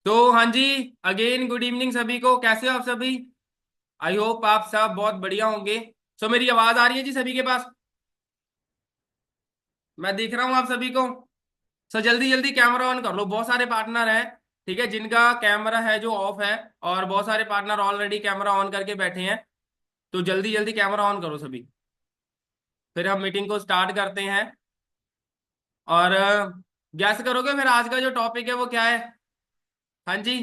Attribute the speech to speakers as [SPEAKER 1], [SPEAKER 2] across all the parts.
[SPEAKER 1] तो हाँ जी, again good evening सभी को। कैसे हो आप सभी? आई होप आप सब बहुत बढ़िया होंगे। सो मेरी आवाज आ रही है जी सभी के पास? मैं देख रहा हूँ आप सभी को। सो जल्दी जल्दी कैमरा ऑन कर लो। बहुत सारे पार्टनर हैं, ठीक है, जिनका कैमरा है जो ऑफ है। और बहुत सारे पार्टनर ऑलरेडी कैमरा ऑन करके बैठे हैं। तो जल्दी जल्दी कैमरा ऑन करो सभी। फिर हम मीटिंग को स्टार्ट करते हैं। और गैस करोगे फिर आज का जो टॉपिक है वो क्या है? हाँ जी,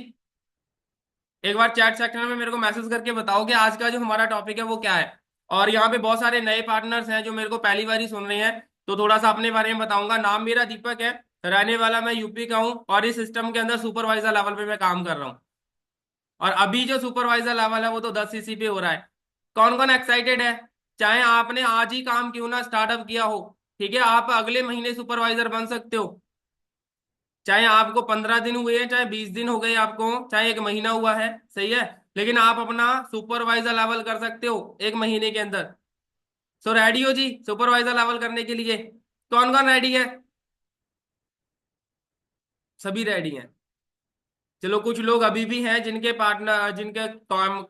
[SPEAKER 1] एक बार चैट सेक्शन में मेरे को मैसेज करके बताओ कि आज का जो हमारा टॉपिक है वो क्या है। और यहाँ पे बहुत सारे नए पार्टनर्स हैं जो मेरे को पहली बार ही सुन रहे हैं। तो थोड़ा सा अपने बारे में बताऊंगा। नाम मेरा दीपक है, रहने वाला मैं यूपी का हूँ, और इस सिस्टम के अंदर सुपरवाइजर लेवल पे मैं काम कर रहा हूँ। और अभी जो सुपरवाइजर लेवल है वो तो 10 सीसी पे हो रहा है। कौन कौन एक्साइटेड है? चाहे आपने आज ही काम क्यों ना स्टार्टअप किया हो, ठीक है, आप अगले महीने सुपरवाइजर बन सकते हो। चाहे आपको 15 दिन हुए हैं, चाहे 20 दिन हो गए आपको, चाहे एक महीना हुआ है, सही है। लेकिन आप अपना सुपरवाइजर लेवल कर सकते हो 1 महीने के अंदर। सो रेडी हो जी सुपरवाइजर लेवल करने के लिए? कौन कौन रेडी है? सभी रेडी हैं। चलो, कुछ लोग अभी भी हैं जिनके पार्टनर, जिनके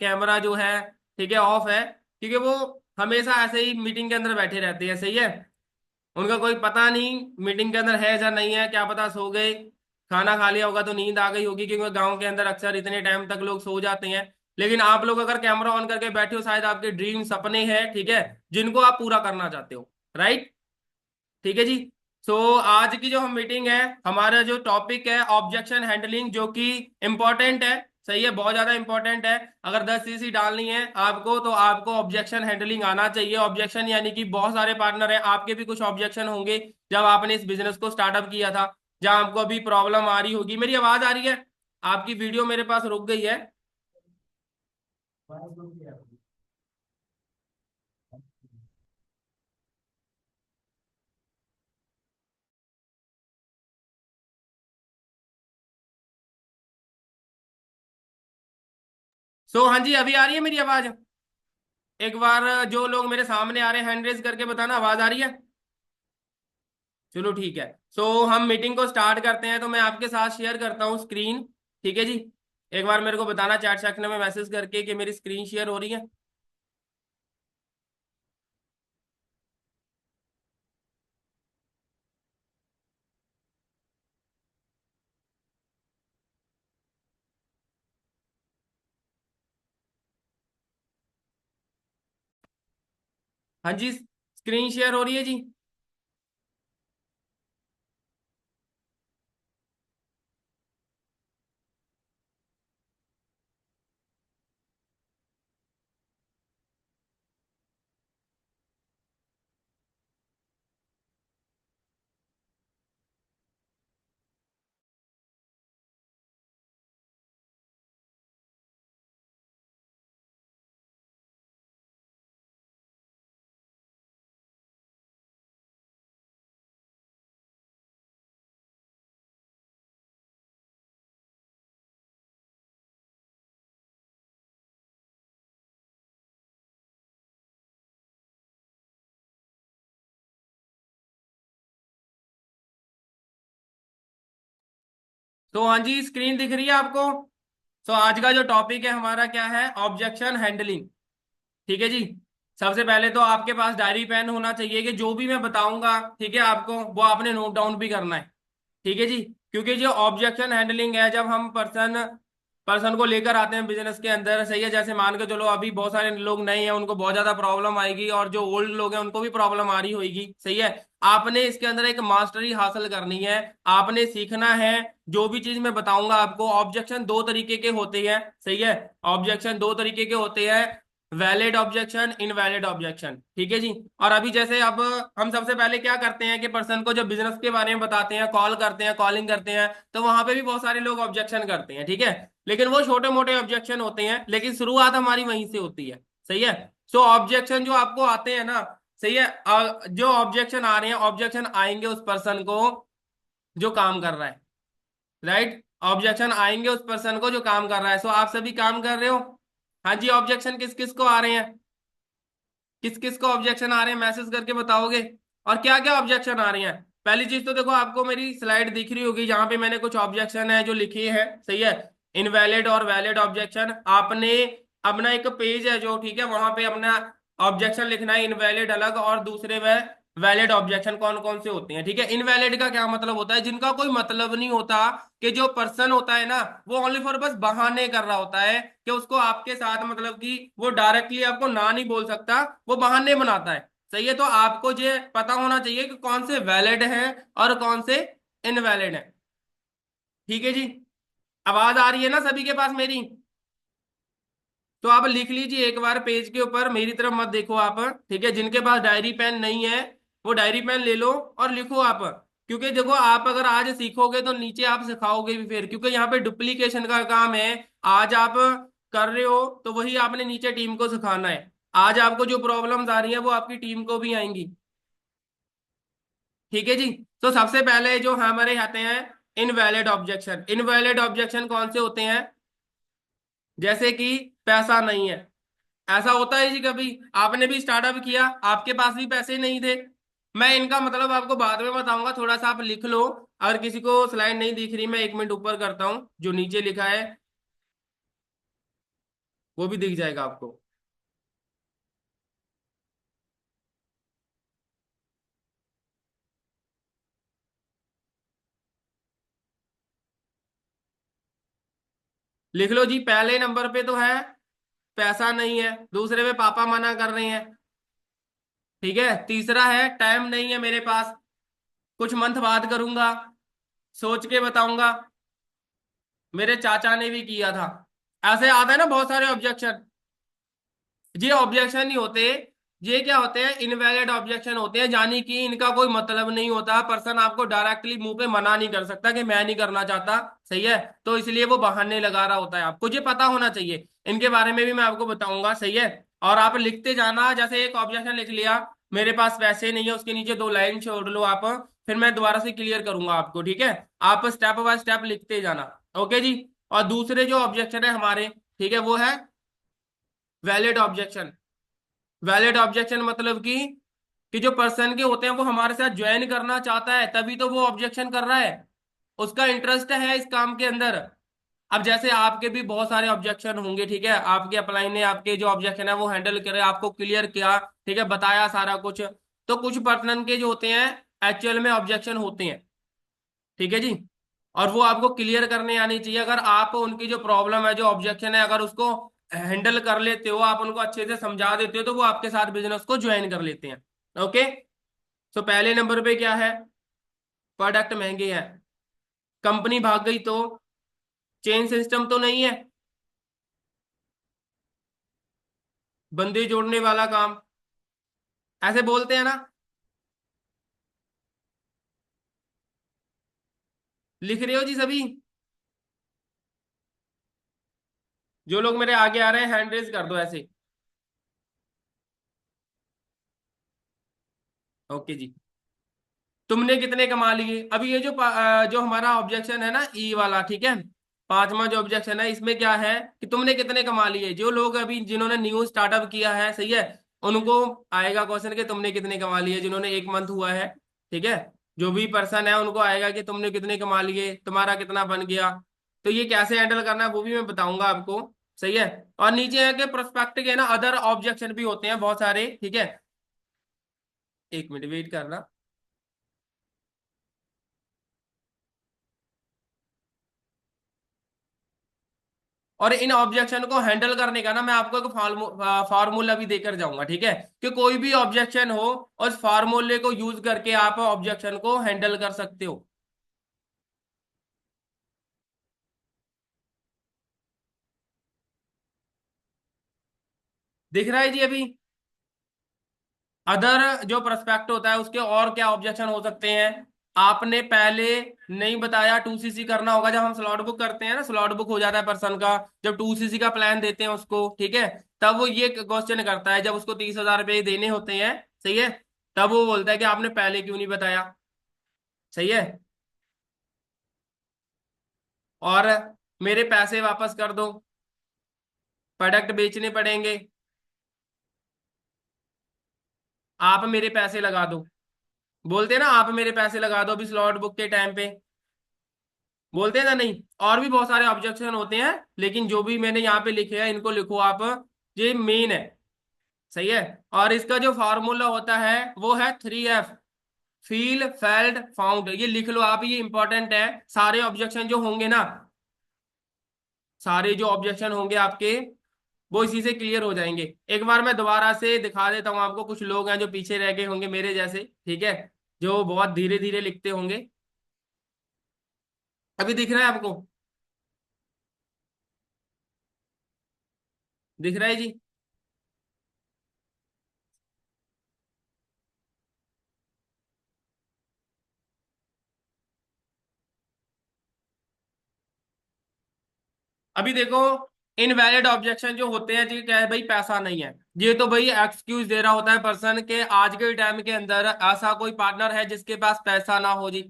[SPEAKER 1] कैमरा जो है, ठीक है, ऑफ है। क्योंकि वो हमेशा ऐसे ही मीटिंग के अंदर बैठे रहते हैं, सही है। उनका कोई पता नहीं मीटिंग के अंदर है या नहीं है, क्या पता सो गए, खाना खा लिया होगा तो नींद आ गई होगी, क्योंकि गांव के अंदर अक्सर इतने टाइम तक लोग सो जाते हैं। लेकिन आप लोग अगर कैमरा ऑन करके बैठे हो, शायद आपके ड्रीम सपने हैं, ठीक है, जिनको आप पूरा करना चाहते हो। राइट? ठीक है जी। सो आज की जो हम मीटिंग है, हमारा जो टॉपिक है ऑब्जेक्शन हैंडलिंग, जो कि इम्पोर्टेंट है, सही है, बहुत ज्यादा इंपॉर्टेंट है। अगर 10 सीसी डालनी है आपको तो आपको ऑब्जेक्शन हैंडलिंग आना चाहिए। ऑब्जेक्शन यानी कि बहुत सारे पार्टनर हैं, आपके भी कुछ ऑब्जेक्शन होंगे जब आपने इस बिजनेस को स्टार्टअप किया था, जहां आपको अभी प्रॉब्लम आ रही होगी। मेरी आवाज आ रही है? आपकी वीडियो मेरे पास रुक गई है। सो हाँ जी, अभी आ रही है मेरी आवाज? एक बार जो लोग मेरे सामने आ रहे हैं हैंड रेज करके बताना आवाज आ रही है। चलो ठीक है। सो हम मीटिंग को स्टार्ट करते हैं। तो मैं आपके साथ शेयर करता हूँ स्क्रीन, ठीक है जी। एक बार मेरे को बताना चैट सेक्शन में मैसेज करके कि मेरी स्क्रीन शेयर हो रही है। हाँ जी, स्क्रीन शेयर हो रही है जी। तो हाँ जी, स्क्रीन दिख रही है आपको? तो आज का जो टॉपिक है हमारा क्या है? ऑब्जेक्शन हैंडलिंग, ठीक है जी। सबसे पहले तो आपके पास डायरी पेन होना चाहिए कि जो भी मैं बताऊंगा, ठीक है, आपको वो आपने नोट डाउन भी करना है, ठीक है जी। क्योंकि जो ऑब्जेक्शन हैंडलिंग है, जब हम पर्सन पर्सन को लेकर आते हैं बिजनेस के अंदर, सही है, जैसे मान के चलो अभी बहुत सारे लोग नए हैं, उनको बहुत ज्यादा प्रॉब्लम आएगी, और जो ओल्ड लोग हैं उनको भी प्रॉब्लम आ रही होगी, सही है। आपने इसके अंदर एक मास्टरी हासिल करनी है, आपने सीखना है। जो भी चीज मैं बताऊंगा आपको, ऑब्जेक्शन दो तरीके के होते हैं, सही है। ऑब्जेक्शन दो तरीके के होते हैं, वैलिड ऑब्जेक्शन, इनवैलिड ऑब्जेक्शन, ठीक है जी। और अभी जैसे अब हम सबसे पहले क्या करते हैं कि पर्सन को जब बिजनेस के बारे में बताते हैं, कॉल करते हैं, कॉलिंग करते हैं, तो वहां पे भी बहुत सारे लोग ऑब्जेक्शन करते हैं, ठीक है। लेकिन वो छोटे मोटे ऑब्जेक्शन होते हैं, लेकिन शुरुआत हमारी वहीं से होती है, सही है। सो ऑब्जेक्शन जो आपको आते हैं ना, सही है, जो ऑब्जेक्शन आ रहे हैं, ऑब्जेक्शन आएंगे उस पर्सन को जो काम कर रहा है। राइट? ऑब्जेक्शन आएंगे उस पर्सन को जो काम कर रहा है। सो आप सभी काम कर रहे हो? हाँ जी, ऑब्जेक्शन किस किस को आ रहे हैं? किस किस को ऑब्जेक्शन आ रहे हैं? मैसेज करके बताओगे। और क्या क्या ऑब्जेक्शन आ रही हैं? पहली चीज तो देखो, आपको मेरी स्लाइड दिख रही होगी, जहां पे मैंने कुछ ऑब्जेक्शन है जो लिखे हैं, सही है। इनवैलिड और वैलिड ऑब्जेक्शन, आपने अपना एक पेज है जो, ठीक है, वहां पे अपना ऑब्जेक्शन लिखना है, इनवैलिड अलग और दूसरे में वैलिड ऑब्जेक्शन कौन कौन से होते हैं, ठीक है। इनवैलिड का क्या मतलब होता है? जिनका कोई मतलब नहीं होता, कि जो पर्सन होता है ना, वो ओनली फॉर बस बहाने कर रहा होता है, कि उसको आपके साथ मतलब कि वो डायरेक्टली आपको ना नहीं बोल सकता, वो बहाने बनाता है, सही है। तो आपको ये पता होना चाहिए कि कौन से वैलिड हैं और कौन से इनवैलिड हैं, ठीक है जी। आवाज आ रही है ना सभी के पास मेरी? तो आप लिख लीजिए एक बार पेज के ऊपर, मेरी तरफ मत देखो आप, ठीक है। जिनके पास डायरी पेन नहीं है वो डायरी पेन ले लो और लिखो आप। क्योंकि देखो, आप अगर आज सीखोगे तो नीचे आप सिखाओगे भी फिर, क्योंकि यहाँ पे डुप्लीकेशन का काम है। आज आप कर रहे हो तो वही आपने नीचे टीम को सिखाना है। आज आपको जो प्रॉब्लम्स आ रही है वो आपकी टीम को भी आएंगी, ठीक है जी। तो सबसे पहले जो हमारे आते हैं इनवैलिड ऑब्जेक्शन। इनवैलिड ऑब्जेक्शन कौन से होते हैं? जैसे कि पैसा नहीं है। ऐसा होता है जी, कभी आपने भी स्टार्टअप किया, आपके पास भी पैसे नहीं थे। मैं इनका मतलब आपको बाद में बताऊंगा, थोड़ा सा आप लिख लो। अगर किसी को स्लाइड नहीं दिख रही, मैं 1 मिनट ऊपर करता हूँ, जो नीचे लिखा है वो भी दिख जाएगा आपको। लिख लो जी। पहले नंबर पे तो है पैसा नहीं है, दूसरे पे पापा मना कर रहे हैं, ठीक है। तीसरा है टाइम नहीं है मेरे पास, कुछ मंथ बाद करूंगा, सोच के बताऊंगा, मेरे चाचा ने भी किया था। ऐसे आता है ना बहुत सारे ऑब्जेक्शन। ये ऑब्जेक्शन नहीं होते, ये क्या होते हैं? इनवैलिड ऑब्जेक्शन होते हैं, यानी कि इनका कोई मतलब नहीं होता। पर्सन आपको डायरेक्टली मुंह पे मना नहीं कर सकता कि मैं नहीं करना चाहता, सही है। तो इसलिए वो बहाने लगा रहा होता है, आपको ये पता होना चाहिए। इनके बारे में भी मैं आपको बताऊंगा, सही है। और आप लिखते जाना, जैसे एक ऑब्जेक्शन लिख लिया, मेरे पास पैसे नहीं है, उसके नीचे 2 लाइन छोड़ लो आप, फिर मैं दोबारा से क्लियर करूंगा आपको, ठीक है। आप स्टेप बाय स्टेप लिखते जाना, ओके जी। और दूसरे जो ऑब्जेक्शन है हमारे, ठीक है, वो है वैलिड ऑब्जेक्शन। वैलिड ऑब्जेक्शन मतलब कि जो पर्सन के होते हैं वो हमारे साथ ज्वाइन करना चाहता है, तभी तो वो ऑब्जेक्शन कर रहा है, उसका इंटरेस्ट है इस काम के अंदर। अब जैसे आपके भी बहुत सारे ऑब्जेक्शन होंगे, ठीक है, आपके अपलाइन ने आपके जो ऑब्जेक्शन है वो हैंडल करे, आपको क्लियर किया, ठीक है, बताया सारा कुछ। तो कुछ पर्सन के जो होते हैं एक्चुअल में ऑब्जेक्शन होते हैं, ठीक है जी। और वो आपको क्लियर करने आनी चाहिए। अगर आप उनकी जो प्रॉब्लम है, जो ऑब्जेक्शन है, अगर उसको हैंडल कर लेते हो, आप उनको अच्छे से समझा देते हो, तो वो आपके साथ बिजनेस को ज्वाइन कर लेते हैं, ओके। तो पहले नंबर पे क्या है? प्रोडक्ट महंगे हैं, कंपनी भाग गई तो, चेन सिस्टम तो नहीं है, बंदे जोड़ने वाला काम, ऐसे बोलते हैं ना। लिख रहे हो जी सभी? जो लोग मेरे आगे आ रहे हैं हैंड रेज कर दो ऐसे। ओके जी। तुमने कितने कमा लिए? अभी ये जो जो हमारा ऑब्जेक्शन है ना, ई वाला, ठीक है, पांचवा जो ऑब्जेक्शन है, इसमें क्या है कि तुमने कितने कमा लिए। जो लोग अभी जिन्होंने न्यू स्टार्टअप किया है, सही है, उनको आएगा क्वेश्चन कि तुमने कितने कमा लिए, जिन्होंने 1 मंथ हुआ है, ठीक है। जो भी पर्सन है उनको आएगा कि तुमने कितने कमा लिए, तुम्हारा कितना बन गया। तो ये कैसे हैंडल करना है वो भी मैं बताऊंगा आपको, सही है। और नीचे है कि प्रोस्पेक्ट के ना अदर ऑब्जेक्शन भी होते हैं बहुत सारे, ठीक है। 1 मिनट वेट करना। और इन ऑब्जेक्शन को हैंडल करने का ना मैं आपको एक फार्मूला भी देकर जाऊंगा, ठीक है, कि कोई भी ऑब्जेक्शन हो उस फार्मूले को यूज करके आप ऑब्जेक्शन को हैंडल कर सकते हो। दिख रहा है जी अभी? अदर जो प्रोस्पेक्ट होता है उसके और क्या ऑब्जेक्शन हो सकते हैं? आपने पहले नहीं बताया 2cc करना होगा, जब हम स्लॉट बुक करते हैं ना, स्लॉट बुक हो जाता है पर्सन का, जब 2cc का प्लान देते हैं उसको, ठीक है, तब वो ये क्वेश्चन करता है, जब उसको 30,000 रुपये देने होते हैं, सही है, तब वो बोलता है कि आपने पहले क्यों नहीं बताया, सही है। और मेरे पैसे वापस कर दो, प्रोडक्ट बेचने पड़ेंगे, आप मेरे पैसे लगा दो। बोलते हैं ना आप मेरे पैसे लगा दो अभी स्लॉट बुक के टाइम पे, बोलते हैं ना नहीं। और भी बहुत सारे ऑब्जेक्शन होते हैं, लेकिन जो भी मैंने यहाँ पे लिखे हैं इनको लिखो आप, ये मेन है। सही है। और इसका जो फार्मूला होता है वो है 3F, फील फेल्ड फाउंड, ये लिख लो आप, ये इंपॉर्टेंट है। सारे ऑब्जेक्शन जो होंगे ना, सारे जो ऑब्जेक्शन होंगे आपके, वो इसी से क्लियर हो जाएंगे। एक बार मैं दोबारा से दिखा देता हूँ आपको, कुछ लोग हैं जो पीछे रह गए होंगे मेरे जैसे, ठीक है, जो बहुत धीरे धीरे लिखते होंगे। अभी दिख रहा है आपको? दिख रहा है जी? अभी देखो, इनवैलिड ऑब्जेक्शन जो होते हैं जी, क्या है भाई, पैसा नहीं है। ये तो भाई एक्सक्यूज दे रहा होता है पर्सन के, आज के टाइम के अंदर ऐसा कोई पार्टनर है जिसके पास पैसा ना हो जी।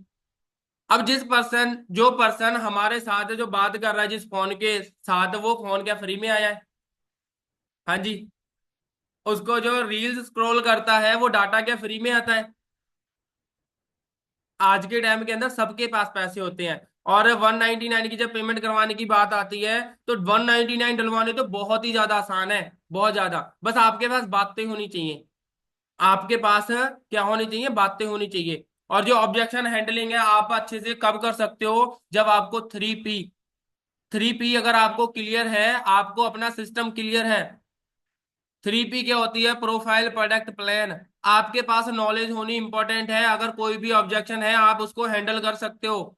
[SPEAKER 1] अब जो पर्सन हमारे साथ जो बात कर रहा है जिस फोन के साथ, वो फोन क्या फ्री में आया है? हाँ जी। उसको जो रील्स स्क्रॉल करता है वो डाटा क्या फ्री में आता है? आज के टाइम के अंदर सबके पास पैसे होते हैं। और 199 की जब पेमेंट करवाने की बात आती है, तो 199 डलवाने तो बहुत ही ज्यादा आसान है, बहुत ज्यादा। बस आपके पास बातें होनी चाहिए, आपके पास क्या होनी चाहिए, बातें होनी चाहिए। और जो ऑब्जेक्शन हैंडलिंग है आप अच्छे से कब कर सकते हो? जब आपको 3P अगर आपको क्लियर है, आपको अपना सिस्टम क्लियर है। 3P क्या होती है? Profile, product, plan. आपके पास नॉलेज होनी इंपॉर्टेंट है, अगर कोई भी ऑब्जेक्शन है आप उसको हैंडल कर सकते हो।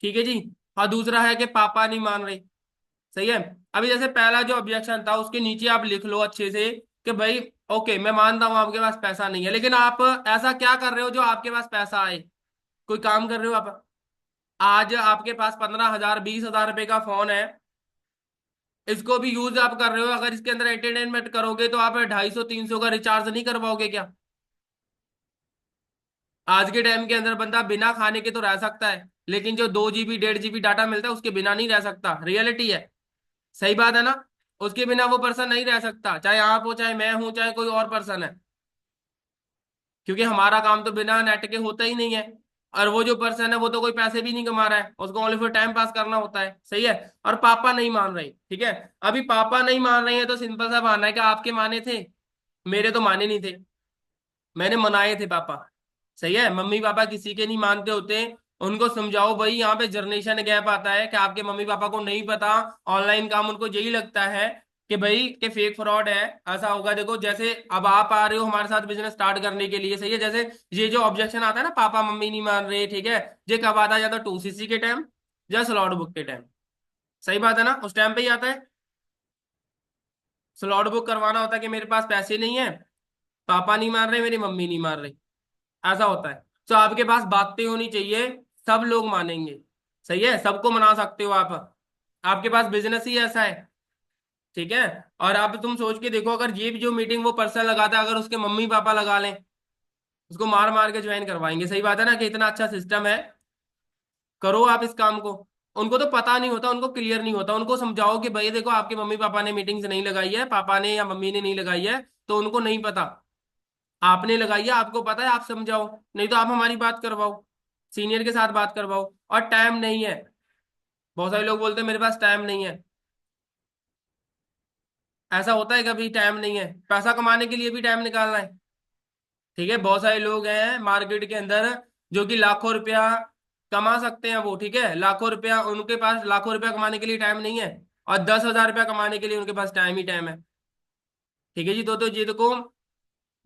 [SPEAKER 1] ठीक है जी। और दूसरा है कि पापा नहीं मान रहे। सही है। अभी जैसे पहला जो ऑब्जेक्शन था उसके नीचे आप लिख लो अच्छे से कि भाई, ओके मैं मानता हूं आपके पास पैसा नहीं है, लेकिन आप ऐसा क्या कर रहे हो जो आपके पास पैसा आए? कोई काम कर रहे हो आप? आज आपके पास 15,000 20,000 रुपए का फोन है, इसको भी यूज आप कर रहे हो, अगर इसके अंदर एंटरटेनमेंट करोगे तो आप 250 300 का रिचार्ज नहीं करवाओगे क्या? आज के टाइम के अंदर बंदा बिना खाने के तो रह सकता है, लेकिन जो 2 GB 1.5 GB डाटा मिलता है उसके बिना नहीं रह सकता, रियलिटी है। सही बात है ना? उसके बिना वो पर्सन नहीं रह सकता, चाहे आप हो, चाहे मैं हूं, चाहे कोई और पर्सन है। क्योंकि हमारा काम तो बिना नेट के होता ही नहीं है। और वो जो पर्सन है वो तो कोई पैसे भी नहीं कमा रहा है, उसको ओनली फॉर टाइम पास करना होता है। सही है। और पापा नहीं मान रहे, ठीक है। अभी पापा नहीं मान रहे हैं तो सिंपल सा मानना है कि आपके माने थे, मेरे तो माने नहीं थे, मैंने मनाए थे पापा। सही है। मम्मी पापा किसी के नहीं मानते होते, उनको समझाओ भाई, यहाँ पे जनरेशन गैप आता है कि आपके मम्मी पापा को नहीं पता, ऑनलाइन काम उनको यही लगता है कि भाई के फेक फ्रॉड है। ऐसा होगा, देखो जैसे अब आप आ रहे हो हमारे साथ बिजनेस स्टार्ट करने के लिए, सही है, जैसे ये जो ऑब्जेक्शन आता है ना, पापा मम्मी नहीं मान रहे, ठीक है, ये कब आता है? या तो 2CC के टाइम या स्लॉट बुक के टाइम। सही बात है ना, उस टाइम पे ही आता है। स्लॉट बुक करवाना होता है कि मेरे पास पैसे नहीं है, पापा नहीं मान रहे, मेरी मम्मी नहीं मान रही, ऐसा होता है। तो आपके पास बातें होनी चाहिए, सब लोग मानेंगे। सही है, सबको मना सकते हो आप, आपके पास बिजनेस ही ऐसा है। ठीक है। और अब तुम सोच के देखो, अगर ये भी जो मीटिंग वो पर्सन लगाता है, अगर उसके मम्मी पापा लगा लें, उसको मार मार के ज्वाइन करवाएंगे। सही बात है ना, कि इतना अच्छा सिस्टम है, करो आप इस काम को। उनको तो पता नहीं होता, उनको क्लियर नहीं होता, उनको समझाओ कि भाई देखो आपके मम्मी पापा ने मीटिंग्स नहीं लगाई है, पापा ने या मम्मी ने नहीं लगाई है, तो उनको नहीं पता। आपने लगाई है, आपको पता है, आप समझाओ, नहीं तो आप हमारी बात करवाओ, सीनियर के साथ बात करवाओ। और टाइम नहीं है, बहुत सारे लोग बोलते हैं मेरे पास टाइम नहीं है। ऐसा होता है कभी? टाइम नहीं है, पैसा कमाने के लिए भी टाइम निकालना है। ठीक है। बहुत सारे लोग हैं मार्केट के अंदर जो कि लाखों रुपया कमा सकते हैं, वो ठीक है, लाखों रुपया, उनके पास लाखों रुपया कमाने के लिए टाइम नहीं है, और 10,000 रुपया कमाने के लिए उनके पास टाइम ही टाइम है। ठीक है जी। तो ये देखो,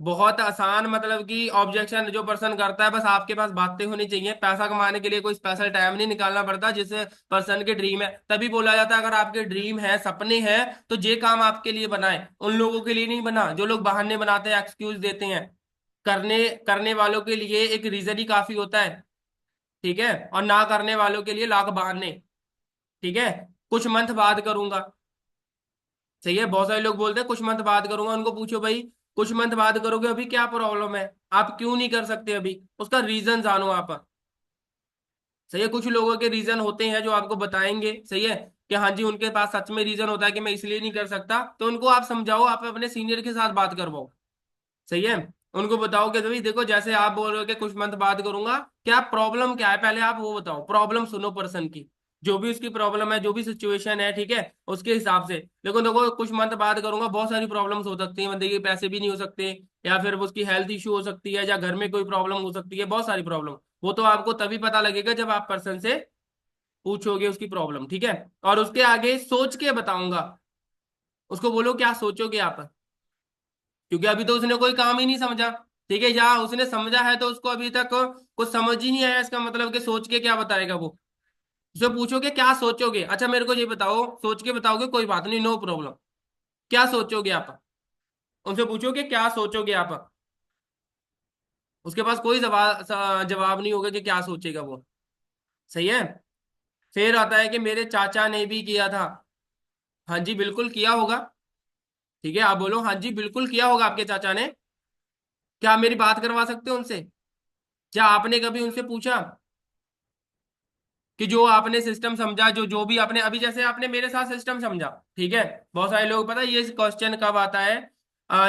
[SPEAKER 1] बहुत आसान, मतलब कि ऑब्जेक्शन जो पर्सन करता है, बस आपके पास बातें होनी चाहिए, पैसा कमाने के लिए कोई स्पेशल टाइम नहीं निकालना पड़ता, जिस पर्सन के ड्रीम है। तभी बोला जाता है अगर आपके ड्रीम है, सपने हैं, तो ये काम आपके लिए बनाए, उन लोगों के लिए नहीं बना जो लोग बहाने बनाते हैं, एक्सक्यूज देते हैं। करने करने वालों के लिए एक रीजन ही काफी होता है। ठीक है। और ना करने वालों के लिए लाख बहाने। ठीक है। कुछ मंथ बाद करूंगा। सही है। बहुत सारे लोग बोलते हैं कुछ मंथ बाद करूंगा, उनको पूछो भाई, कुछ मंथ बाद करोगे, अभी क्या प्रॉब्लम है, आप क्यों नहीं कर सकते अभी? उसका रीजन जानो आप। सही है। कुछ लोगों के रीजन होते हैं जो आपको बताएंगे, सही है, कि हाँ जी उनके पास सच में रीजन होता है कि मैं इसलिए नहीं कर सकता, तो उनको आप समझाओ, आप अपने सीनियर के साथ बात करवाओ। सही है। उनको बताओ कि भाई देखो, जैसे आप बोल रहे हो कि कुछ मंथ बात करूंगा, क्या प्रॉब्लम क्या है, पहले आप वो बताओ, प्रॉब्लम सुनो पर्सन की, जो भी उसकी प्रॉब्लम है, जो भी सिचुएशन है, ठीक है, उसके हिसाब से। देखो देखो, कुछ मंथ बात करूंगा, बहुत सारी प्रॉब्लम्स हो सकती है बंदे की, पैसे भी नहीं हो सकते, या फिर उसकी हेल्थ इशू हो सकती है, या घर में कोई प्रॉब्लम हो सकती है, बहुत सारी प्रॉब्लम। वो तो आपको तभी पता लगेगा जब आप पर्सन से पूछोगे उसकी प्रॉब्लम, ठीक है। और उसके आगे सोच के बताऊंगा, उसको बोलो क्या सोचोगे आप, क्योंकि अभी तो उसने कोई काम ही नहीं समझा, ठीक है, या उसने समझा है तो उसको अभी तक कुछ समझ ही नहीं आया, इसका मतलब कि सोच के क्या बताएगा वो। उससे पूछोगे क्या सोचोगे, अच्छा मेरे को ये बताओ, सोच के बताओगे कोई बात नहीं, नो प्रॉब्लम, क्या सोचोगे आप, उनसे पूछोगे क्या सोचोगे आप। उसके पास कोई जवाब नहीं होगा कि क्या सोचेगा वो। सही है। फिर आता है कि मेरे चाचा ने भी किया था। हाँ जी बिल्कुल किया होगा। ठीक है, आप बोलो हाँ जी बिल्कुल किया होगा आपके चाचा ने। क्या आप मेरी बात करवा सकते हो उनसे? क्या आपने कभी उनसे पूछा कि जो आपने सिस्टम समझा, जो जो भी आपने अभी, जैसे आपने मेरे साथ सिस्टम समझा, ठीक है। बहुत सारे लोग, पता है ये क्वेश्चन कब आता है,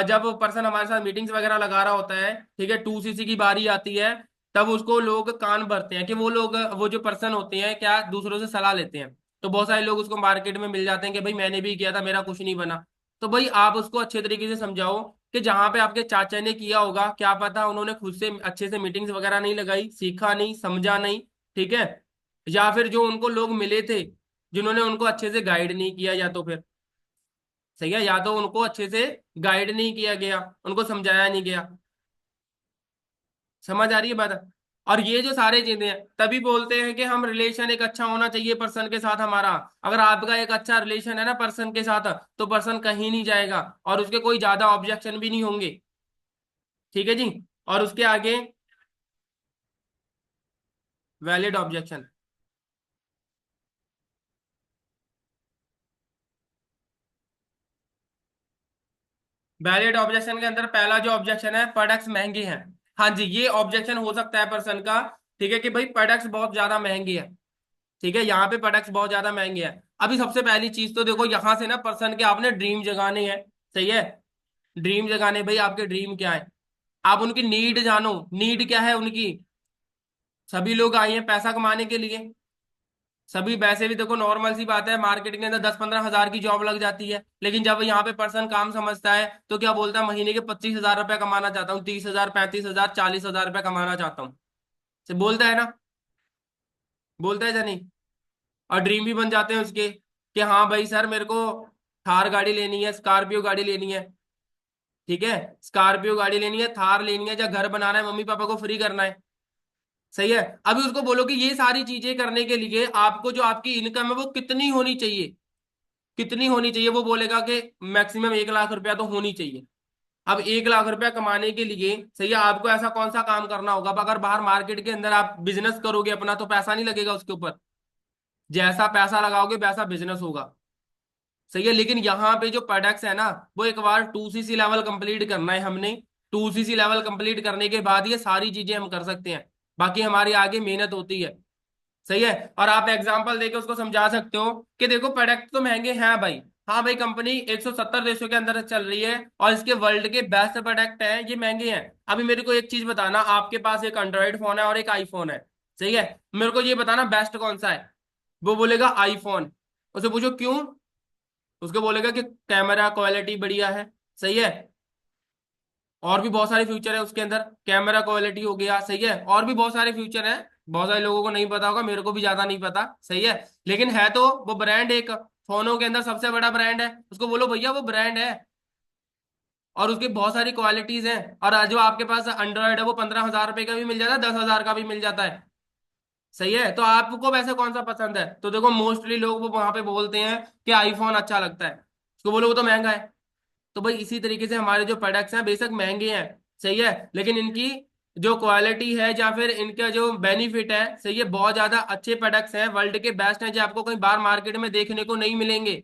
[SPEAKER 1] जब पर्सन हमारे साथ मीटिंग्स वगैरह लगा रहा होता है, ठीक है, 2CC की बारी आती है, तब उसको लोग कान भरते हैं कि वो लोग, वो जो पर्सन होते हैं क्या दूसरों से सलाह लेते हैं। तो बहुत सारे लोग उसको मार्केट में मिल जाते हैं कि भाई मैंने भी किया था, मेरा कुछ नहीं बना। तो भाई आप उसको अच्छे तरीके से समझाओ कि जहां पे आपके चाचा ने किया होगा, क्या पता उन्होंने खुद से अच्छे से मीटिंग्स वगैरह नहीं लगाई, सीखा नहीं, समझा नहीं, ठीक है, या फिर जो उनको लोग मिले थे जिन्होंने उनको अच्छे से गाइड नहीं किया, या तो फिर, सही है, या तो उनको अच्छे से गाइड नहीं किया गया, उनको समझाया नहीं गया। समझ आ रही है बात? और ये जो सारे चीजें हैं, तभी बोलते हैं कि हम रिलेशन एक अच्छा होना चाहिए पर्सन के साथ हमारा। अगर आपका एक अच्छा रिलेशन है ना पर्सन के साथ, तो पर्सन कहीं नहीं जाएगा, और उसके कोई ज्यादा ऑब्जेक्शन भी नहीं होंगे। ठीक है जी। और उसके आगे वैलिड ऑब्जेक्शन। वैलिड ऑब्जेक्शन के अंदर पहला जो ऑब्जेक्शन है, प्रोडक्ट्स महंगे हैं। हाँ जी, ये ऑब्जेक्शन हो सकता है पर्सन का, ठीक है, कि भाई प्रोडक्ट्स बहुत ज्यादा महंगे हैं। ठीक है, यहाँ पे प्रोडक्ट्स बहुत ज्यादा महंगे हैं। अभी सबसे पहली चीज तो देखो, यहाँ से ना पर्सन के आपने ड्रीम जगाने हैं। सही है। ड्रीम जगाने, भाई आपके ड्रीम क्या है, आप उनकी नीड जानो, नीड क्या है उनकी। सभी लोग आए हैं पैसा कमाने के लिए। सभी, वैसे भी देखो नॉर्मल सी बात है, मार्केट के अंदर 10-15 हजार की जॉब लग जाती है, लेकिन जब यहाँ पे पर्सन काम समझता है तो क्या बोलता है, महीने के 25,000 रुपये कमाना चाहता हूँ, 30,000, 35,000, 40,000 रुपये कमाना चाहता हूँ। से बोलता है ना, बोलता है या नहीं। और ड्रीम भी बन जाते हैं उसके, कि हाँ भाई सर मेरे को थार गाड़ी लेनी है, स्कॉर्पियो गाड़ी लेनी है, ठीक है, स्कॉर्पियो गाड़ी लेनी है, थार लेनी है, या घर बनाना है, मम्मी पापा को फ्री करना है। सही है। अभी उसको बोलो कि ये सारी चीजें करने के लिए आपको जो आपकी इनकम है वो कितनी होनी चाहिए, कितनी होनी चाहिए, वो बोलेगा कि मैक्सिमम 1 लाख रुपया तो होनी चाहिए। अब 1 लाख रुपया कमाने के लिए, सही है, आपको ऐसा कौन सा काम करना होगा, अब अगर बाहर मार्केट के अंदर आप बिजनेस करोगे अपना, तो पैसा नहीं लगेगा उसके ऊपर, जैसा पैसा लगाओगे वैसा बिजनेस होगा। सही है। लेकिन यहाँ पे जो प्रोडक्ट्स है ना, वो एक बार 2CC लेवल कंप्लीट करना है हमने। 2CC लेवल कंप्लीट करने के बाद ये सारी चीजें हम कर सकते हैं, बाकी हमारी आगे मेहनत होती है। सही है। और आप एग्जाम्पल देके उसको समझा सकते हो कि देखो प्रोडक्ट तो महंगे हैं भाई, हाँ भाई कंपनी 170 देशों के अंदर चल रही है, और इसके वर्ल्ड के बेस्ट प्रोडक्ट हैं, ये महंगे हैं। अभी मेरे को एक चीज बताना, आपके पास एक एंड्रॉइड फोन है और एक आईफोन है, सही है, मेरे को ये बताना बेस्ट कौन सा है। वो बोलेगा आईफोन। उसे पूछो क्यों, उसको बोलेगा कि कैमरा क्वालिटी बढ़िया है। सही है। और भी बहुत सारे फ्यूचर है उसके अंदर, कैमरा क्वालिटी हो गया, सही है, और भी बहुत सारे फ्यूचर है। बहुत सारे लोगों को नहीं पता होगा, मेरे को भी ज्यादा नहीं पता, सही है। लेकिन है तो वो ब्रांड एक फोनों के अंदर सबसे बड़ा ब्रांड है, उसको बोलो भैया वो ब्रांड है, और उसकी बहुत सारी क्वालिटीज हैं। और जो आपके पास एंड्रॉयड है वो 15,000 रुपए का भी मिल जाता है, 10,000 का भी मिल जाता है। सही है। तो आपको वैसे कौन सा पसंद है, तो देखो मोस्टली लोग वो वहां पे बोलते हैं कि आईफोन अच्छा लगता है, उसको बोलो वो तो महंगा है। तो भाई इसी तरीके से हमारे जो प्रोडक्ट्स हैं बेशक महंगे हैं, सही है, लेकिन इनकी जो क्वालिटी है या फिर इनका जो बेनिफिट है, सही है, बहुत ज्यादा अच्छे प्रोडक्ट्स हैं, वर्ल्ड के बेस्ट हैं, जो आपको कहीं बाहर मार्केट में देखने को नहीं मिलेंगे।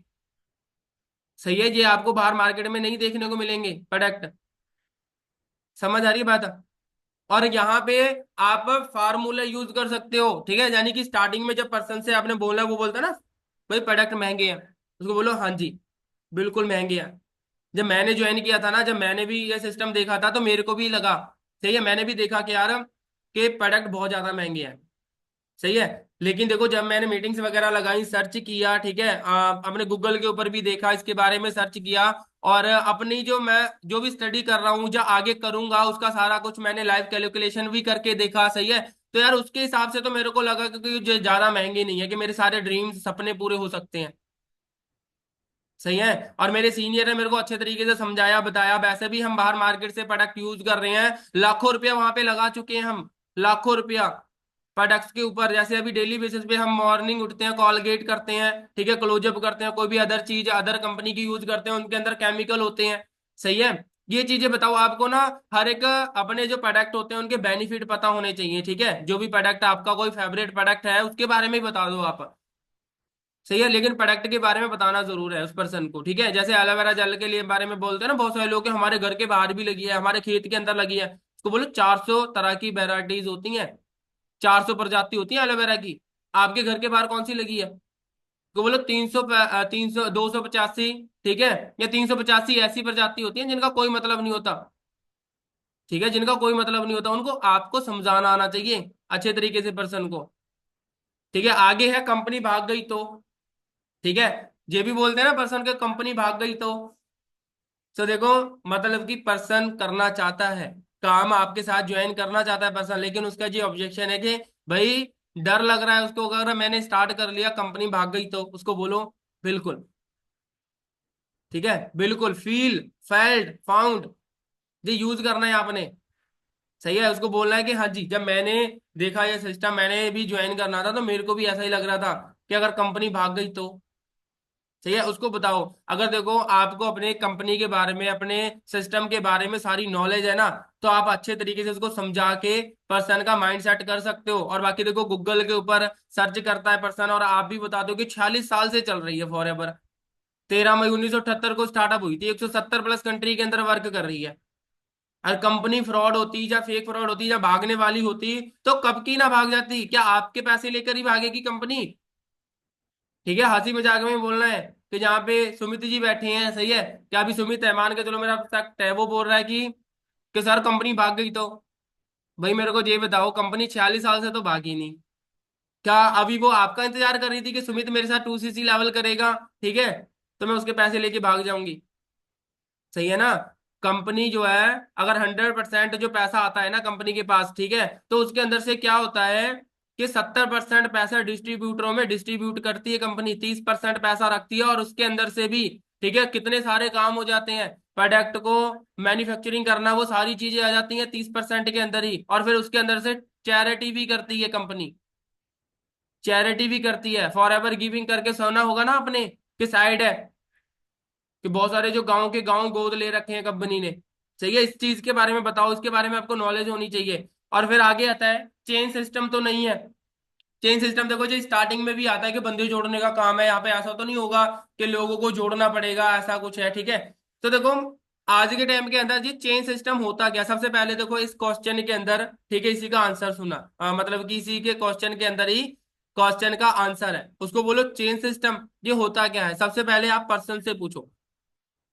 [SPEAKER 1] सही है, ये आपको बाहर मार्केट में नहीं देखने को मिलेंगे प्रोडक्ट। समझ आ रही है बात? और यहाँ पे आप फार्मूला यूज कर सकते हो, ठीक है, यानी कि स्टार्टिंग में जब पर्सन से आपने बोला, वो बोलता है ना भाई प्रोडक्ट महंगे हैं, उसको बोलो हाँ जी बिल्कुल महंगे हैं, जब मैंने ज्वाइन किया था ना, जब मैंने भी ये सिस्टम देखा था तो मेरे को भी लगा, सही है, मैंने भी देखा कि यार कि प्रोडक्ट बहुत ज्यादा महंगे हैं, सही है। लेकिन देखो जब मैंने मीटिंग्स वगैरह लगाई, सर्च किया, ठीक है, अपने गूगल के ऊपर भी देखा, इसके बारे में सर्च किया, और अपनी जो मैं जो भी स्टडी कर रहा हूँ, जो आगे करूंगा, उसका सारा कुछ मैंने लाइव कैलकुलेशन भी करके देखा, सही है। तो यार उसके हिसाब से तो मेरे को लगा कि जो ज्यादा महंगे नहीं है, कि मेरे सारे ड्रीम्स सपने पूरे हो सकते हैं, सही है। और मेरे सीनियर ने मेरे को अच्छे तरीके से समझाया बताया, वैसे भी हम बाहर मार्केट से प्रोडक्ट यूज कर रहे हैं, लाखों रुपया वहां पे लगा चुके हैं हम, लाखों रुपया प्रोडक्ट्स के ऊपर। जैसे अभी डेली बेसिस पे हम मॉर्निंग उठते हैं, कॉलगेट करते हैं, ठीक है, क्लोजअप करते हैं, कोई भी अदर चीज अदर कंपनी की यूज करते हैं, उनके अंदर केमिकल होते हैं, सही है। ये चीजें बताओ आपको ना, हर एक अपने जो प्रोडक्ट होते हैं उनके बेनिफिट पता होने चाहिए, ठीक है। जो भी प्रोडक्ट आपका कोई फेवरेट प्रोडक्ट है उसके बारे में ही बता दो आप, सही है, लेकिन प्रोडक्ट के बारे में बताना जरूर है उस पर्सन को, ठीक है। जैसे एलोवेरा जेल के लिए बारे में बोलते हैं ना बहुत सारे लोग, कि हमारे घर के बाहर भी लगी है, हमारे खेत के अंदर लगी है, उसको बोलो 400 तरह की वेराइटीज होती हैं, 400 प्रजाति होती है एलोवेरा की। आपके घर के बाहर कौन सी लगी है? तो बोलो 300, 300, 285, ठीक है, या 385 ऐसी प्रजाति होती है जिनका कोई मतलब नहीं होता, ठीक है, जिनका कोई मतलब नहीं होता, उनको आपको समझाना आना चाहिए अच्छे तरीके से पर्सन को, ठीक है। आगे है कंपनी भाग गई तो, ठीक है, ये भी बोलते हैं ना पर्सन के कंपनी भाग गई तो देखो, मतलब कि पर्सन करना चाहता है काम, आपके साथ ज्वाइन करना चाहता है पर्सन, लेकिन उसका ये ऑब्जेक्शन है कि भाई डर लग रहा है उसको, अगर मैंने स्टार्ट कर लिया कंपनी भाग गई तो, उसको बोलो बिल्कुल, ठीक है, बिल्कुल फील, फेल्ड, फाउंड, ये यूज करना है आपने, सही है। उसको बोलना है कि हाँ जी, जब मैंने देखा ये सिस्टम, मैंने भी ज्वाइन करना था तो मेरे को भी ऐसा ही लग रहा था कि अगर कंपनी भाग गई तो, सही है। उसको बताओ, अगर देखो आपको अपने कंपनी के बारे में, अपने सिस्टम के बारे में सारी नॉलेज है ना, तो आप अच्छे तरीके से उसको समझा के पर्सन का माइंड सेट कर सकते हो। और बाकी देखो गूगल के ऊपर सर्च करता है पर्सन, और आप भी बता दो कि 46 साल से चल रही है फॉर एवर, 13 मई 1978 को स्टार्टअप हुई थी, 170 प्लस कंट्री के अंदर वर्क कर रही है। अगर कंपनी फ्रॉड होती या फेक फ्रॉड होती या भागने वाली होती तो कब की ना भाग जाती, क्या आपके पैसे लेकर ही भागेगी कंपनी? ठीक है, हंसी मजाक में बोलना है कि जहाँ पे सुमित जी बैठे हैं, सही है, क्या अभी सुमित है, मान के चलो मेरा फैक्ट है, वो बोल रहा है कि सर कंपनी भाग गई तो, भाई मेरे को ये बताओ, कंपनी 46 साल से तो भागी नहीं, क्या अभी वो आपका इंतजार कर रही थी कि सुमित मेरे साथ 2cc लेवल करेगा, ठीक है, तो मैं उसके पैसे लेके भाग जाऊंगी, सही है ना। कंपनी जो है, अगर 100% जो पैसा आता है ना कंपनी के पास, ठीक है, तो उसके अंदर से क्या होता है कि 70% पैसा डिस्ट्रीब्यूटरों में डिस्ट्रीब्यूट करती है कंपनी, 30% पैसा रखती है, और उसके अंदर से भी, ठीक है, कितने सारे काम हो जाते हैं, प्रोडक्ट को मैन्युफैक्चरिंग करना, वो सारी चीजें आ जाती हैं 30% के अंदर ही। और फिर उसके अंदर से चैरिटी भी करती है कंपनी, चैरिटी भी करती है, फॉर एवर गिविंग करके सुना होगा ना आपने, कि साइड है, कि बहुत सारे जो गांव के गांव गोद ले रखे हैं कंपनी ने, सही है। इस चीज के बारे में बताओ, इसके बारे में आपको नॉलेज होनी चाहिए। और फिर आगे आता है चेन सिस्टम तो नहीं है। चेन सिस्टम देखो जी, स्टार्टिंग में भी आता है कि बंदे जोड़ने का काम है, यहाँ पे ऐसा तो नहीं होगा कि लोगों को जोड़ना पड़ेगा, ऐसा कुछ है, ठीक है। तो देखो आज के टाइम के अंदर जी चेन सिस्टम होता क्या, सबसे पहले देखो इस क्वेश्चन के अंदर, ठीक है, इसी का आंसर सुना, मतलब कि इसी के क्वेश्चन के अंदर ही क्वेश्चन का आंसर है, उसको बोलो चेन सिस्टम, ये होता क्या है। सबसे पहले आप पर्सन से पूछो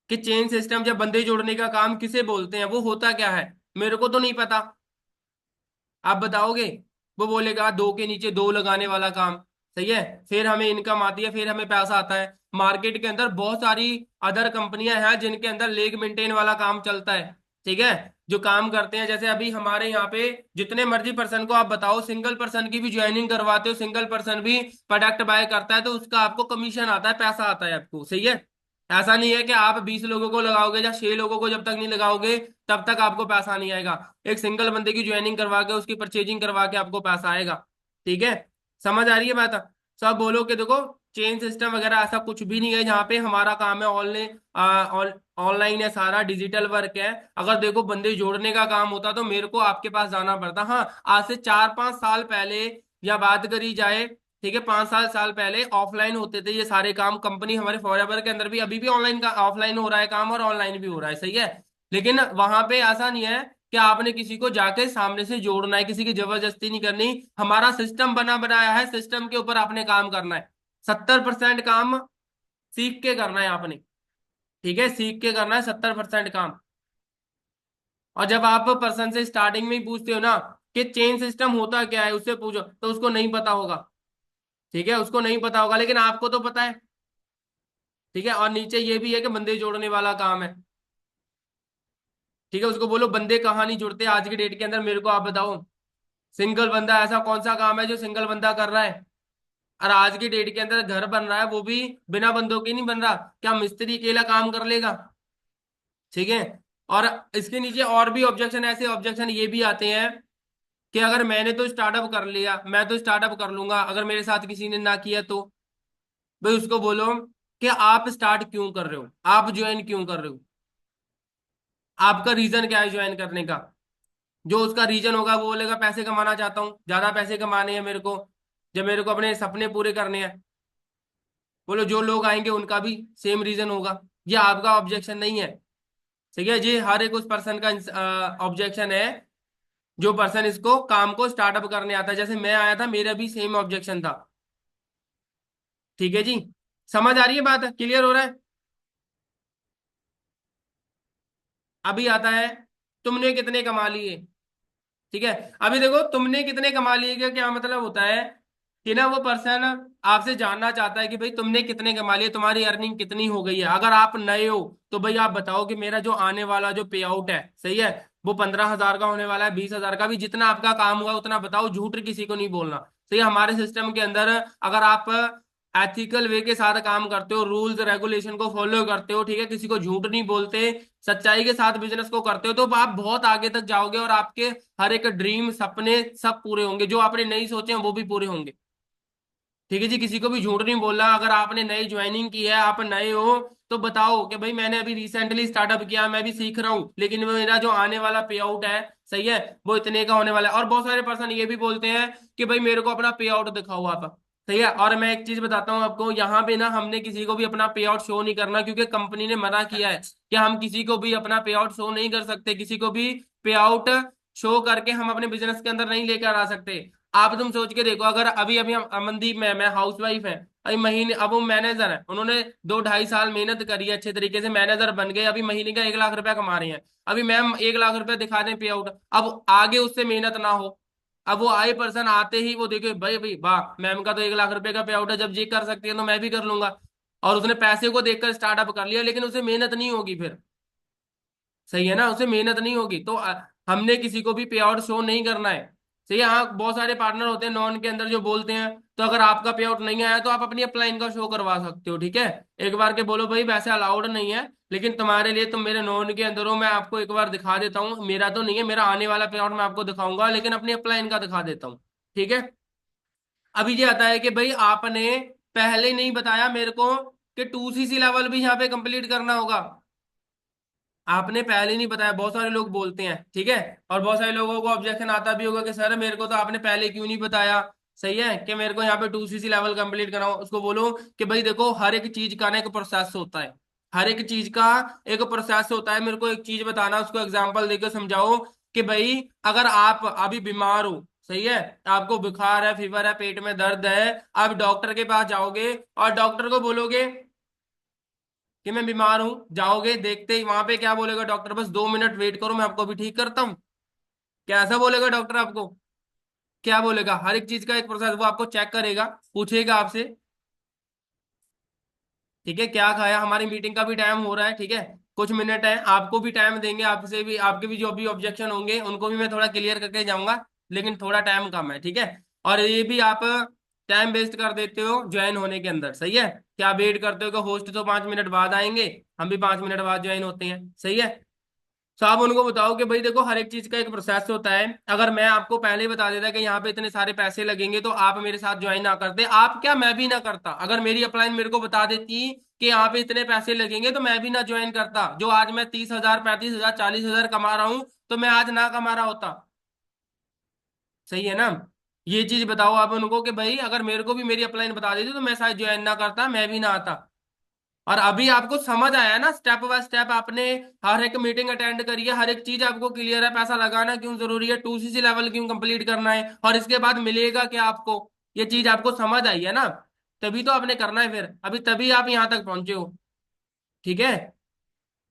[SPEAKER 1] कि चेन सिस्टम, जब बंदे जोड़ने का काम किसे बोलते हैं, वो होता क्या है, मेरे को तो नहीं पता, आप बताओगे? वो बोलेगा दो के नीचे दो लगाने वाला काम, सही है, फिर हमें इनकम आती है, फिर हमें पैसा आता है। मार्केट के अंदर बहुत सारी अदर कंपनियां हैं जिनके अंदर लेग मेंटेन वाला काम चलता है, ठीक है, जो काम करते हैं। जैसे अभी हमारे यहाँ पे जितने मर्जी पर्सन को आप बताओ, सिंगल पर्सन की भी ज्वाइनिंग करवाते हो, सिंगल पर्सन भी प्रोडक्ट बाय करता है, तो उसका आपको कमीशन आता है, पैसा आता है आपको, सही है। ऐसा नहीं है कि आप 20 लोगों को लगाओगे या 6 लोगों को जब तक नहीं लगाओगे तब तक आपको पैसा नहीं आएगा। एक सिंगल बंदे की ज्वाइनिंग करवा के उसकी परचेजिंग करवा के आपको पैसा आएगा, ठीक है। समझ आ रही है बात? सब बोलो कि देखो चेन सिस्टम वगैरह ऐसा कुछ भी नहीं है, जहाँ पे हमारा काम है ऑनलाइन, ऑनलाइन है, सारा डिजिटल वर्क है। अगर देखो बंदे जोड़ने का काम होता तो मेरे को आपके पास जाना पड़ता, हाँ, आज से 4-5 साल पहले या बात करी जाए, ठीक है, 5-7 साल पहले ऑफलाइन होते थे ये सारे काम। कंपनी हमारे फॉरएवर के अंदर भी अभी भी ऑनलाइन का ऑफलाइन हो रहा है काम, और ऑनलाइन भी हो रहा है, सही है। लेकिन वहां पे ऐसा नहीं है कि आपने किसी को जाके सामने से जोड़ना है, किसी की जबरदस्ती नहीं करनी। हमारा सिस्टम बना बनाया है, सिस्टम के ऊपर आपने काम करना है, 70% काम सीख के करना है आपने, ठीक है, सीख के करना है 70% काम। और जब आप पर्सन से स्टार्टिंग में ही पूछते हो ना कि चेन सिस्टम होता क्या है, उससे पूछो तो उसको नहीं पता होगा। ठीक है, उसको नहीं पता होगा, लेकिन आपको तो पता है। ठीक है, और नीचे ये भी है कि बंदे जोड़ने वाला काम है। ठीक है, उसको बोलो बंदे कहाँ नहीं जुड़ते आज की डेट के अंदर, मेरे को आप बताओ। सिंगल बंदा ऐसा कौन सा काम है जो सिंगल बंदा कर रहा है? और आज की डेट के अंदर घर बन रहा है, वो भी बिना बंदों के नहीं बन रहा। क्या मिस्त्री अकेला काम कर लेगा? ठीक है। और इसके नीचे और भी ऑब्जेक्शन, ऐसे ऑब्जेक्शन ये भी आते हैं कि अगर मैंने तो स्टार्टअप कर लिया, मैं तो स्टार्टअप कर लूंगा, अगर मेरे साथ किसी ने ना किया तो? भाई उसको बोलो कि आप स्टार्ट क्यों कर रहे हो, आप ज्वाइन क्यों कर रहे हो, आपका रीजन क्या है ज्वाइन करने का? जो उसका रीजन होगा वो बोलेगा पैसे कमाना चाहता हूँ, ज्यादा पैसे कमाने हैं मेरे को, जब मेरे को अपने सपने पूरे करने हैं। बोलो जो लोग आएंगे उनका भी सेम रीजन होगा। ये आपका ऑब्जेक्शन नहीं है। ठीक है, ये हर एक उस पर्सन का ऑब्जेक्शन है जो पर्सन इसको काम को स्टार्टअप करने आता है। जैसे मैं आया था, मेरा भी सेम ऑब्जेक्शन था। ठीक है जी, समझ आ रही है बात, क्लियर हो रहा है? अभी आता है तुमने कितने कमा लिए। ठीक है, अभी देखो तुमने कितने कमा लिए का क्या मतलब होता है कि ना वो पर्सन आपसे जानना चाहता है कि भाई तुमने कितने कमा लिए, तुम्हारी अर्निंग कितनी हो गई है। अगर आप नए हो तो भाई आप बताओ कि मेरा जो आने वाला जो पे आउट है, सही है, वो 15,000 का होने वाला है, 20,000 का भी, जितना आपका काम हुआ उतना बताओ, झूठ किसी को नहीं बोलना। सही है, हमारे सिस्टम के अंदर अगर आप एथिकल वे के साथ काम करते हो, रूल्स रेगुलेशन को फॉलो करते हो, ठीक है, किसी को झूठ नहीं बोलते, सच्चाई के साथ बिजनेस को करते हो, तो आप बहुत आगे तक जाओगे और आपके हर एक ड्रीम सपने सब पूरे होंगे, जो आपने नहीं सोचे हैं वो भी पूरे होंगे। ठीक है जी, किसी को भी झूठ नहीं बोलना। अगर आपने नई ज्वाइनिंग की है, आप नए हो, तो बताओ कि भाई मैंने अभी रिसेंटली स्टार्टअप किया, मैं भी सीख रहा हूँ, लेकिन मेरा जो आने वाला पे आउट है, सही है, वो इतने का होने वाला है। और बहुत सारे पर्सन ये भी बोलते हैं कि भाई मेरे को अपना पे आउट दिखाओ आप। सही है, और मैं एक चीज बताता हूँ आपको, यहाँ पे ना हमने किसी को भी अपना पे आउट शो नहीं करना, क्योंकि कंपनी ने मना किया है कि हम किसी को भी अपना पे आउट शो नहीं कर सकते, किसी को भी पे आउट शो करके हम अपने बिजनेस के अंदर नहीं लेकर आ सकते। आप तुम सोच के देखो, अगर अभी अभी हम अमनदीप में, मैं हाउस वाइफ है, अभी महीने, अब वो मैनेजर है, उन्होंने 2 ढाई साल मेहनत करी है, अच्छे तरीके से मैनेजर बन गए, अभी महीने का 1 लाख रुपया कमा रहे हैं। अभी मैम 1 लाख रुपया दिखा दें पे आउट, अब आगे उससे मेहनत ना हो, अब वो आए पर्सन आते ही वो देखे भाई भाई वाह मैम का तो 1 लाख रुपए का पे आउट है, जब ये कर सकती है तो मैं भी कर लूंगा। और उसने पैसे को देखकर स्टार्टअप कर लिया, लेकिन उसे मेहनत नहीं होगी फिर। सही है ना, उसे मेहनत नहीं होगी, तो हमने किसी को भी पे आउट शो नहीं करना है। सही है, हाँ बहुत सारे पार्टनर होते हैं नॉन के अंदर जो बोलते हैं, तो अगर आपका पे आउट नहीं आया तो आप अपनी अपलाइन का शो करवा सकते हो। ठीक है, एक बार के बोलो भाई वैसे अलाउड नहीं है, लेकिन तुम्हारे लिए, तुम मेरे नॉन के अंदर हो, मैं आपको एक बार दिखा देता हूँ, मेरा तो नहीं है, मेरा आने वाला पे आउट मैं आपको दिखाऊंगा, लेकिन अपनी अपलाइन का दिखा देता हूँ। ठीक है, अभी ये आता है कि भाई आपने पहले नहीं बताया मेरे को कि 2CC लेवल भी यहाँ पे कंप्लीट करना होगा। आपने पहले नहीं बताया, बहुत सारे लोग बोलते हैं। ठीक है, और बहुत सारे लोगों को ऑब्जेक्शन आता भी होगा कि सर मेरे को तो आपने पहले क्यों नहीं बताया, सही है, कि मेरे को यहाँ पे 2CC लेवल कंप्लीट कराओ। उसको बोलो कि भाई देखो हर एक चीज का ना एक प्रोसेस होता है, हर एक चीज का एक प्रोसेस होता है। मेरे को एक चीज बताना, उसको एग्जाम्पल देकर समझाओ कि भाई अगर आप अभी बीमार हो, सही है, आपको बुखार है, फीवर है, पेट में दर्द है, आप डॉक्टर के पास जाओगे और डॉक्टर को बोलोगे कि मैं बीमार हूं, जाओगे, देखते ही वहां पे क्या बोलेगा डॉक्टर, बस 2 मिनट वेट करो मैं आपको अभी ठीक करता हूँ। क्या ऐसा बोलेगा डॉक्टर आपको? क्या बोलेगा? हर एक चीज का एक प्रोसेस, वो आपको चेक करेगा, पूछेगा आपसे, ठीक है, क्या खाया। हमारी मीटिंग का भी टाइम हो रहा है, ठीक है, कुछ मिनट है, आपको भी टाइम देंगे, आपसे भी, आपके भी जो भी ऑब्जेक्शन होंगे उनको भी मैं थोड़ा क्लियर करके जाऊंगा, लेकिन थोड़ा टाइम कम है। ठीक है, और ये भी आप टाइम वेस्ट कर देते हो ज्वाइन होने के अंदर, सही है, क्या वेट करते हो कि होस्ट तो 5 मिनट बाद आएंगे, हम भी 5 मिनट बाद ज्वाइन होते हैं, सही है। तो आप उनको बताओ कि भाई देखो हर एक चीज का एक प्रोसेस होता है, अगर मैं आपको पहले ही बता देता कि यहाँ पे इतने सारे पैसे लगेंगे तो आप मेरे साथ ज्वाइन ना करते, आप क्या, मैं भी ना करता। अगर मेरी अपलाइन मेरे को बता देती कि यहाँ पे इतने पैसे लगेंगे तो मैं भी ना ज्वाइन करता। जो आज मैं 30,000, 35,000, 40,000 कमा रहा हूँ, तो मैं आज ना कमा रहा होता। सही है ना, ये चीज बताओ आप उनको कि भाई अगर मेरे को भी मेरी अपलाइन बता देती तो मैं शायद ज्वाइन ना करता, मैं भी ना आता। और अभी आपको समझ आया ना, स्टेप बाय स्टेप आपने हर एक मीटिंग अटेंड करी है, हर एक चीज आपको क्लियर है, पैसा लगाना क्यों जरूरी है, 2CC लेवल क्यों कंप्लीट करना है, और इसके बाद मिलेगा क्या आपको, ये चीज आपको समझ आई है ना, तभी तो आपने करना है फिर, अभी तभी आप यहाँ तक पहुंचे हो। ठीक है,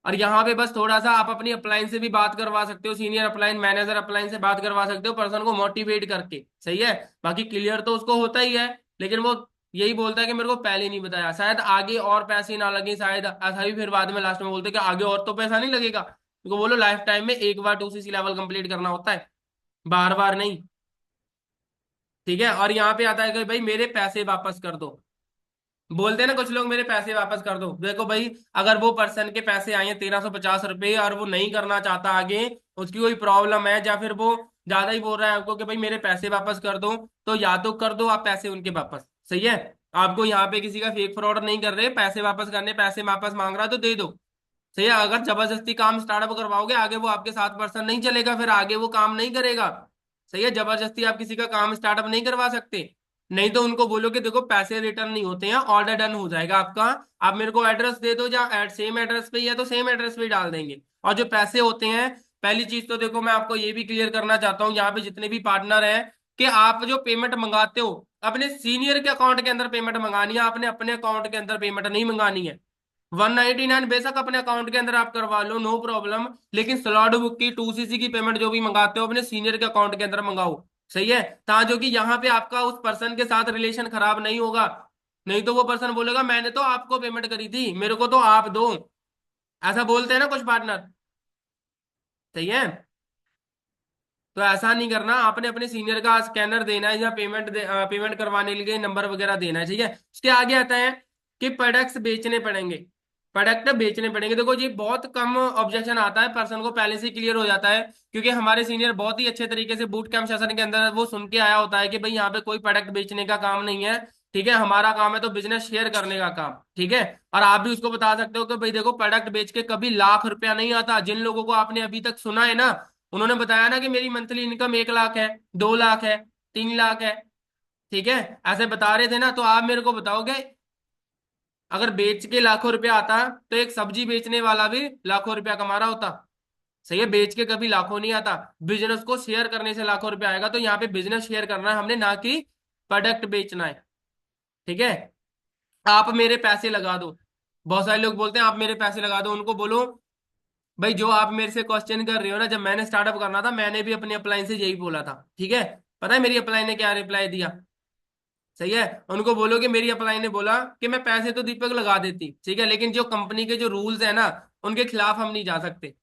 [SPEAKER 1] और यहाँ पे बस थोड़ा सा आप अपनी अपलाइन से भी बात करवा सकते हो, सीनियर अपलाइन, मैनेजर अपलाइन से बात करवा सकते हो पर्सन को मोटिवेट करके, सही है। बाकी क्लियर तो उसको होता ही है, लेकिन वो यही बोलता है कि मेरे को पहले नहीं बताया, शायद आगे और पैसे ना लगे, शायद ऐसा भी, फिर बाद में लास्ट में बोलते हैं कि आगे और तो पैसा नहीं लगेगा। तो बोलो लाइफ टाइम में एक बार 2CC लेवल कंप्लीट करना होता है, बार बार नहीं। ठीक है, और यहाँ पे आता है कि भाई मेरे पैसे वापस कर दो। बोलते हैं ना कुछ लोग मेरे पैसे वापस कर दो, देखो भाई, अगर वो पर्सन के पैसे आए हैं 1350 रुपये और वो नहीं करना चाहता आगे, उसकी कोई प्रॉब्लम है, या फिर वो ज्यादा ही बोल रहा है आपको कि भाई मेरे पैसे वापस कर दो, तो या तो कर दो आप पैसे उनके वापस, सही है। आपको यहाँ पे किसी का फेक फ्रॉड नहीं कर रहे, पैसे वापस करने, पैसे वापस मांग रहा है तो दे दो, सही है। अगर जबरदस्ती काम स्टार्टअप करवाओगे आगे वो आपके साथ पर्सन नहीं चलेगा, फिर आगे वो काम नहीं करेगा, सही है। जबरदस्ती आप किसी का काम स्टार्टअप नहीं करवा सकते। नहीं तो उनको बोलो कि देखो पैसे रिटर्न नहीं होते हैं, ऑर्डर डन हो जाएगा आपका, आप मेरे को एड्रेस दे दो, या सेम एड्रेस पे ही है तो सेम एड्रेस पे ही डाल देंगे। और जो पैसे होते हैं, पहली चीज तो देखो मैं आपको ये भी क्लियर करना चाहता हूँ यहाँ पे जितने भी पार्टनर हैं, कि आप जो पेमेंट मंगाते हो अपने सीनियर के अकाउंट के अंदर पेमेंट मंगानी है, आपने अपने अकाउंट के अंदर पेमेंट नहीं मंगानी है। 199 बेशक अपने अकाउंट के अंदर आप करवा लो, नो प्रॉब्लम, लेकिन स्लॉट बुक की 2CC की पेमेंट जो भी मंगाते हो अपने सीनियर के अकाउंट के अंदर मंगाओ, सही है। जो कि यहाँ पे आपका उस पर्सन के साथ रिलेशन खराब नहीं होगा। नहीं तो वो पर्सन बोलेगा मैंने तो आपको पेमेंट करी थी, मेरे को तो आप दो, ऐसा बोलते हैं ना कुछ पार्टनर, सही है। तो ऐसा नहीं करना, आपने अपने सीनियर का स्कैनर देना है या पेमेंट करवाने के लिए नंबर वगैरह देना है, ठीक है। उसके आगे आता है कि प्रोडक्ट्स बेचने पड़ेंगे, प्रोडक्ट बेचने पड़ेंगे। देखो जी बहुत कम ऑब्जेक्शन आता है, पर्सन को पहले से क्लियर हो जाता है, क्योंकि हमारे सीनियर बहुत ही अच्छे तरीके से बूट कैंप सेशन के अंदर वो सुन के आया होता है कि भाई यहाँ पे कोई प्रोडक्ट बेचने का काम नहीं है, ठीक है, हमारा काम है तो बिजनेस शेयर करने का काम, ठीक है। और आप भी उसको बता सकते हो कि भाई देखो प्रोडक्ट बेच के कभी लाख रुपया नहीं आता। जिन लोगों को आपने अभी तक सुना है ना, उन्होंने बताया ना कि मेरी मंथली इनकम 1 लाख है, 2 लाख है, 3 लाख है, ठीक है, ऐसे बता रहे थे ना। तो आप मेरे को बताओगे अगर बेच के लाखों रुपया आता तो एक सब्जी बेचने वाला भी लाखों रुपया कमा रहा होता, सही है। बेच के कभी लाखों नहीं आता, बिजनेस को शेयर करने से लाखों रुपया आएगा। तो यहाँ पे बिजनेस शेयर करना है हमने, ना कि प्रोडक्ट बेचना है, ठीक है। आप मेरे पैसे लगा दो, बहुत सारे लोग बोलते हैं आप मेरे पैसे लगा दो, उनको बोलो भाई जो आप मेरे से क्वेश्चन कर रहे हो ना, जब मैंने स्टार्टअप करना था मैंने भी अपनी अपलाइन से यही बोला था, ठीक है। पता है मेरी अपलाइन ने क्या रिप्लाई दिया, सही है। उनको बोलो कि मेरी अपलाइन ने बोला कि मैं पैसे तो दीपक लगा देती, ठीक है, लेकिन जो कंपनी के जो रूल्स है ना उनके खिलाफ हम नहीं जा सकते,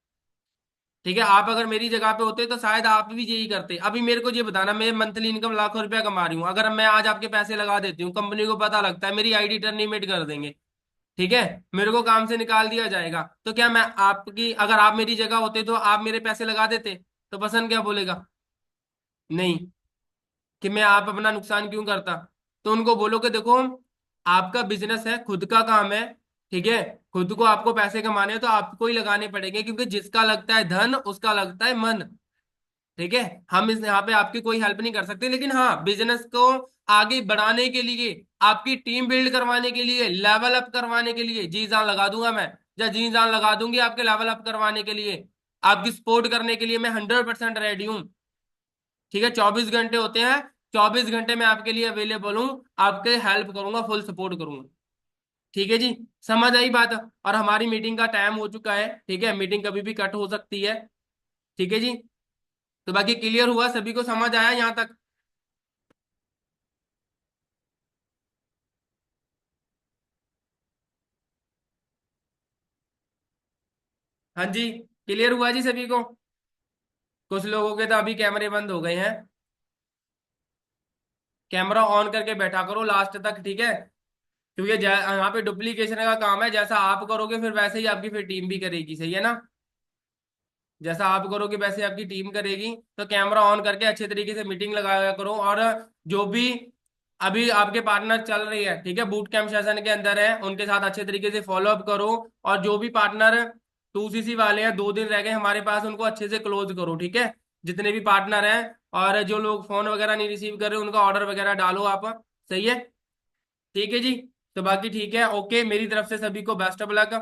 [SPEAKER 1] ठीक है। आप अगर मेरी जगह पे होते तो शायद आप भी यही करते। अभी मेरे को ये बताना, मैं मंथली इनकम लाखों रुपया कमा रही हूँ, अगर मैं आज आपके पैसे लगा देती हूँ, कंपनी को पता लगता है, मेरी आईडी टर्मिनेट कर देंगे, ठीक है, मेरे को काम से निकाल दिया जाएगा। तो क्या मैं आपकी, अगर आप मेरी जगह होते तो आप मेरे पैसे लगा देते? तो पसंद क्या बोलेगा? नहीं, कि मैं आप अपना नुकसान क्यों करता। तो उनको बोलो कि देखो आपका बिजनेस है, खुद का काम है, ठीक है, खुद को आपको पैसे कमाने हैं तो आपको ही लगाने पड़ेंगे, क्योंकि जिसका लगता है धन उसका लगता है मन, ठीक है। हम इस यहाँ पे आपकी कोई हेल्प नहीं कर सकते, लेकिन हाँ बिजनेस को आगे बढ़ाने के लिए, आपकी टीम बिल्ड करवाने के लिए, लेवल अप करवाने के लिए जी जान लगा दूंगा मैं, या जी जान लगा दूंगी आपके लेवल अप करवाने के लिए, आपकी सपोर्ट करने के लिए मैं 100% रेडी हूँ, ठीक है। 24 घंटे होते हैं, 24 घंटे में आपके लिए अवेलेबल हूँ, आपके हेल्प करूंगा, फुल सपोर्ट करूंगा, ठीक है जी। समझ आई बात? और हमारी मीटिंग का टाइम हो चुका है, ठीक है, मीटिंग कभी भी कट हो सकती है, ठीक है जी। तो बाकी क्लियर हुआ, सभी को समझ आया यहाँ तक? हाँ जी, क्लियर हुआ जी सभी को? कुछ लोगों के तो अभी कैमरे बंद हो गए हैं, कैमरा ऑन करके बैठा करो लास्ट तक, ठीक है, क्योंकि यहाँ पे डुप्लीकेशन का काम है, जैसा आप करोगे फिर वैसे ही आपकी फिर टीम भी करेगी, सही है ना। जैसा आप करोगे वैसे आपकी टीम करेगी। तो कैमरा ऑन करके अच्छे तरीके से मीटिंग लगाया करो, और जो भी अभी आपके पार्टनर चल रही है, ठीक है, बूट कैंप सेशन के अंदर है, उनके साथ अच्छे तरीके से फॉलो अप करो। और जो भी पार्टनर 2CC वाले हैं, 2 दिन रह गए हमारे पास, उनको अच्छे से क्लोज करो, ठीक है, जितने भी पार्टनर हैं। और जो लोग फोन वगैरह नहीं रिसीव कर रहे उनका ऑर्डर वगैरह डालो आप, सही है, ठीक है जी। तो बाकी ठीक है, ओके, मेरी तरफ से सभी को बेस्ट ऑफ लक।